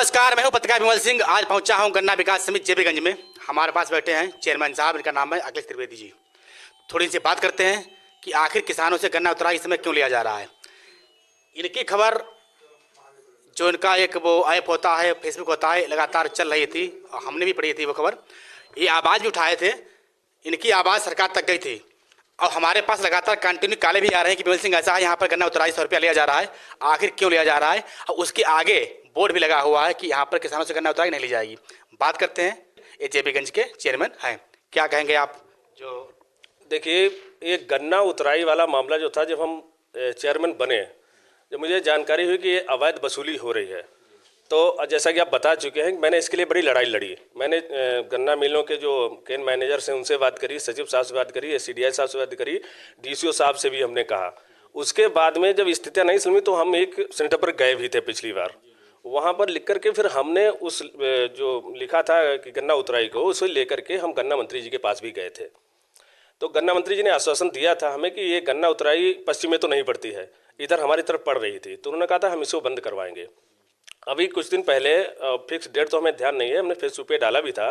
नमस्कार, मैं हूं पत्रकार विमल सिंह। आज पहुंचा हूं गन्ना विकास समिति जेबीगंज में। हमारे पास बैठे हैं चेयरमैन साहब, इनका नाम है अखिलेश त्रिवेदी जी। थोड़ी इनसे बात करते हैं कि आखिर किसानों से गन्ना उतराई इस समय क्यों लिया जा रहा है। इनकी खबर जो इनका एक वो ऐप होता है, फेसबुक होता है, लगातार चल रही थी और हमने भी पढ़ी थी वो खबर। ये आवाज़ भी उठाए थे, इनकी आवाज़ सरकार तक गई थी और हमारे पास लगातार कंटिन्यू काले भी आ रहे हैं कि विमल सिंह ऐसा है, यहाँ पर गन्ना उतराई 100 रुपया लिया जा रहा है। आखिर क्यों लिया जा रहा है और उसके आगे बोर्ड भी लगा हुआ है कि यहाँ पर किसानों से गन्ना उतराई नहीं ली जाएगी। बात करते हैं, ये जेबीगंज के चेयरमैन हैं, क्या कहेंगे आप। जो देखिए, ये गन्ना उतराई वाला मामला जो था, जब हम चेयरमैन बने, जब मुझे जानकारी हुई कि ये अवैध वसूली हो रही है, तो जैसा कि आप बता चुके हैं, मैंने इसके लिए बड़ी लड़ाई लड़ी। मैंने गन्ना मिलों के जो केन मैनेजर्स हैं उनसे बात करी, सचिव साहब से बात करी, सीडीआई साहब से बात करी, डीसीओ साहब से भी हमने कहा। उसके बाद में जब स्थितियाँ नहीं सुनी तो हम एक सेंटर पर गए भी थे पिछली बार। वहाँ पर लिख करके फिर हमने उस जो लिखा था कि गन्ना उतराई को, उसे लेकर के हम गन्ना मंत्री जी के पास भी गए थे। तो गन्ना मंत्री जी ने आश्वासन दिया था हमें कि ये गन्ना उतराई पश्चिम में तो नहीं पड़ती है, इधर हमारी तरफ पड़ रही थी। तो उन्होंने कहा था हम इसको बंद करवाएंगे। अभी कुछ दिन पहले, फिक्स डेट तो हमें ध्यान नहीं है, हमने फेसबुक पे डाला भी था,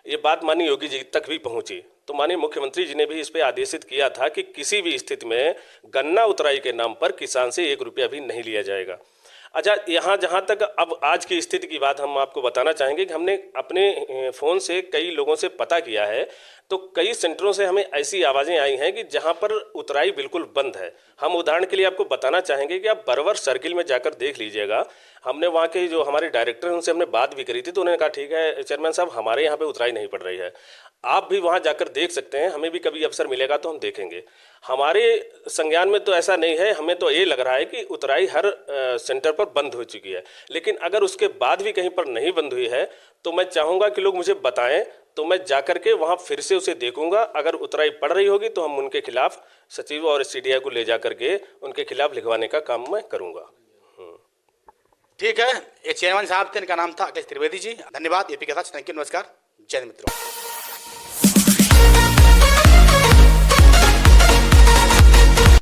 ये बात माननीय योगी जी तक भी पहुंची। तो माननीय मुख्यमंत्री जी ने भी इस पर आदेशित किया था कि किसी भी स्थिति में गन्ना उतराई के नाम पर किसान से 1 रुपया भी नहीं लिया जाएगा। अच्छा, यहाँ जहाँ तक अब आज की स्थिति की बात हम आपको बताना चाहेंगे कि हमने अपने फ़ोन से कई लोगों से पता किया है, तो कई सेंटरों से हमें ऐसी आवाज़ें आई हैं कि जहाँ पर उतराई बिल्कुल बंद है। हम उदाहरण के लिए आपको बताना चाहेंगे कि आप बरवर सर्किल में जाकर देख लीजिएगा। हमने वहाँ के जो हमारे डायरेक्टर हैं उनसे हमने बात भी करी थी, तो उन्होंने कहा ठीक है चेयरमैन साहब, हमारे यहाँ पे उतराई नहीं पड़ रही है, आप भी वहाँ जाकर देख सकते हैं, हमें भी कभी अवसर मिलेगा तो हम देखेंगे। हमारे संज्ञान में तो ऐसा नहीं है, हमें तो ये लग रहा है कि उतराई हर सेंटर पर बंद हो चुकी है। लेकिन अगर उसके बाद भी कहीं पर नहीं बंद हुई है तो मैं चाहूँगा कि लोग मुझे बताएं, तो मैं जाकर के वहाँ फिर से उसे देखूंगा। अगर उतराई पड़ रही होगी तो हम उनके खिलाफ सचिव और सीडीआई को ले जा करके उनके खिलाफ लिखवाने का काम मैं करूँगा। ठीक है, ये चेयरमैन साहब थे, इनका नाम था अखिलेश त्रिवेदी जी। धन्यवाद। एपी के साथ थैंक यू, नमस्कार, जय हिंद मित्रों।